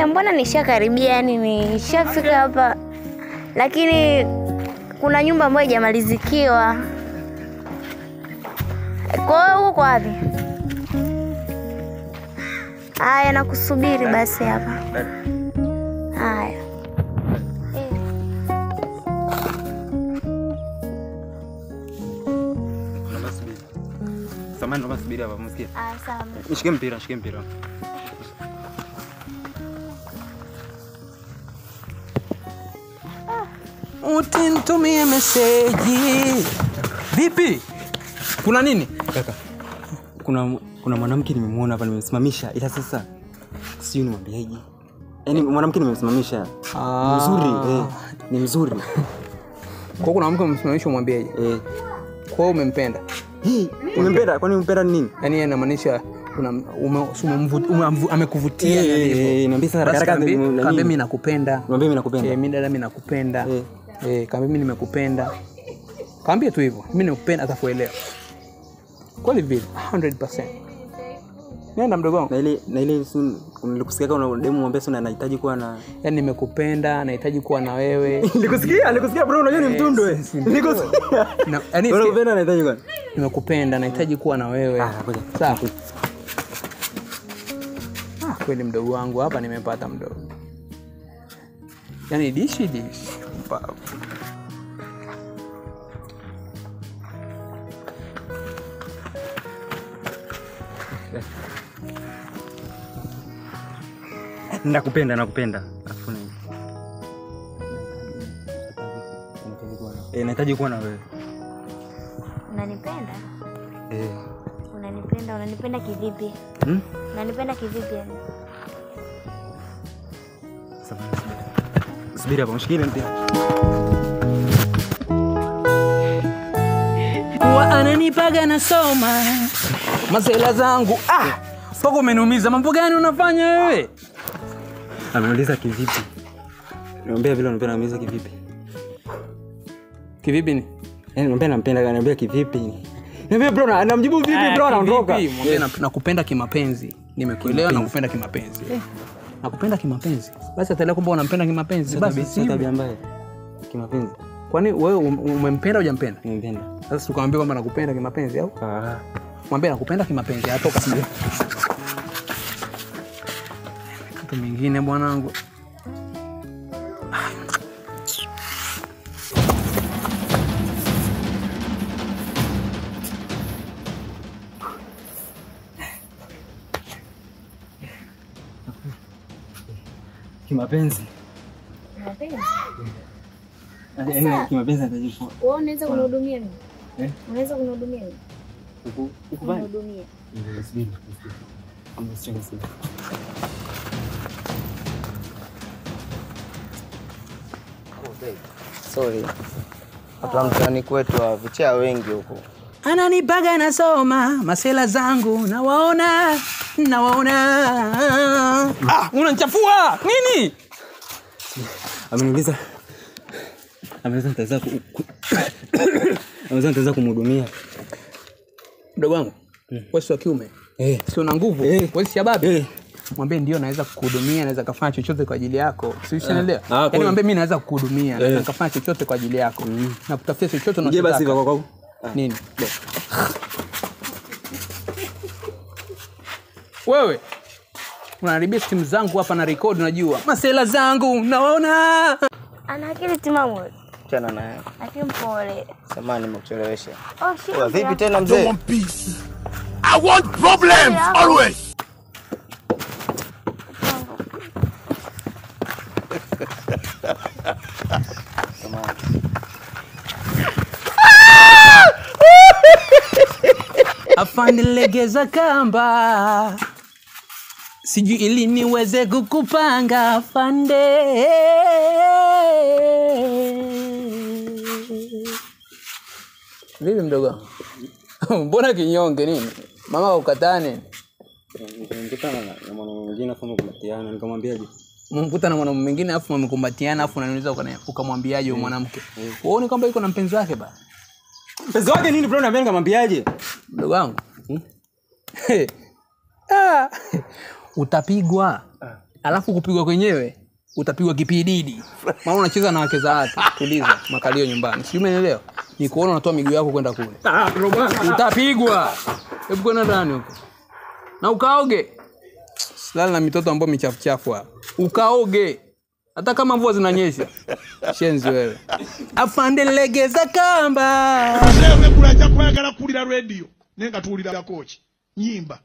mbona nishakaribia, yani nishafika hapa. Lakini kuna nyumba moja haijamalizikiwa. Kwa hiyo uko wapi? Haya, nakusubiri basi hapa. Haya. Samahani, naomba subiri hapa, msikie. Sawa. Nishike mpira. Utinitumie message. Vipi? Kuna nini? Kaka. Kuna mwanamke nimemuona hapa nimesimamisha. Ila sasa sio nimwambiaje. Yaani mwanamke nimemsimamisha. Mzuri, ni mzuri. Kwa kuna mwanamke umemsimamisha umwambiaje? Kwa hiyo umempenda. Umempenda? Kwani umempenda nini? Yaani inamaanisha amekuvutia hivyo. Niambie sasa haraka mimi nakupenda. Niambie mimi nakupenda. Mimi dada mimi nakupenda. Kama mimi nimekupenda. Kaambie tu hivyo. Mimi nakupenda atakuelewa. Kweli vile 100%. Nenda mdogo wangu. Na ile nilikusikia kama demu mwambie sana anahitaji kuwa na, yaani nimekupenda, nahitaji kuwa na wewe. Nilikusikia bro, unajua ni mtundu wewe. Nilikusikia. Yaani unakupenda anahitaji kuwa. Nimekupenda, nahitaji kuwa na wewe. Ngoja. Sawa. Kweli mdogo wangu hapa nimepata mdogo. Yaani dishi. Nakupenda. Nahitaji kuwa na wewe. Unanipenda? Unanipenda kivipi? Unanipenda kivipi yani? Subiri hapa, mshikilie mpira. Kwa ananipaga nasoma masela zangu. Poko umeniumiza. Mambo gani unafanya wewe? Ameuliza kivipi? Niambia vile unapenda unaumiza kivipi? Kivipi ni? Yaani nampenda niambia kivipi? Niambia bro, anamjibu vipi bro, anaondoka. Mwambie nakupenda kimapenzi. Nimekuelewa, nakupenda kimapenzi. Nakupenda kimapenzi. Basi ataelewa kwamba unampenda kimapenzi. Basi si tabia mbaya. Kimapenzi. Kwani wewe umempenda au hujampenda? Nimempenda. Sasa tukamwambia kwamba nakupenda kimapenzi au? Mwambie nakupenda kimapenzi, atoka sasa. Kitu mingine bwanangu. Kimapenzi. Kimapenzi atajifua. Wewe unaweza kunihudumia mimi? Unaweza kunihudumia mimi? Ukubali. Kunihudumia. Sorry. Watu wa mtaani kwetu wavutia wengi huko. Ananipaga nasoma masela zangu nawaona. Unanichafua. Nini? Ameniuliza nitaweza kumhudumia. Mdogo wangu, wewe si wa kiume? Si una nguvu? Wewe si shababi? Mwambie ndio naweza kukuhudumia, naweza kufanya chochote kwa ajili yako. Si unaelewa? Yaani mwambie mimi naweza kukuhudumia, naweza kufanya chochote kwa ajili yako. Na kutafutia chochote unachotaka. Basi kwa nini? Wewe unaharibia simu zangu hapa na record unajua. Masela zangu naona. Ana akili timamu. Chana naye. Akili mpole. Samahani nimekuchelewesha. Shit. Vipi tena mzee? I want peace. I want problems always. Afande legeza kamba. Sijui ili niweze kukupanga afande. Vipi mdogo? Mbona kinyonge nini? Mama ukatane. Nikutana na mwanamke mwingine afu mkumbatiana, nikamwambiaje? Mkuta na mwanamke mwingine afu mmekumbatiana afu unaniuliza ukamwambiaje huyo mwanamke? Wewe ni kwamba yuko na mpenzi wake ba. Mpenzi wake nini bro, niambia nikamwambiaje? Mdogo wangu. Utapigwa. Alafu kupigwa kwenyewe utapigwa kipididi. Maana unacheza na wake za watu. Tuliza makalio nyumbani. Sio umeelewa? Ni kuona unatoa miguu yako kwenda kule. Utapigwa. Hebu kwenda ndani huko. Na ukaoge. Silala na mitoto ambao michafu hapa. Ukaoge. Hata kama mvua zinanyesha. Shenzi wewe. Afande legeza kamba. Wewe kula chakula kana kulira radio. Nenga tulira kochi. Nyimba.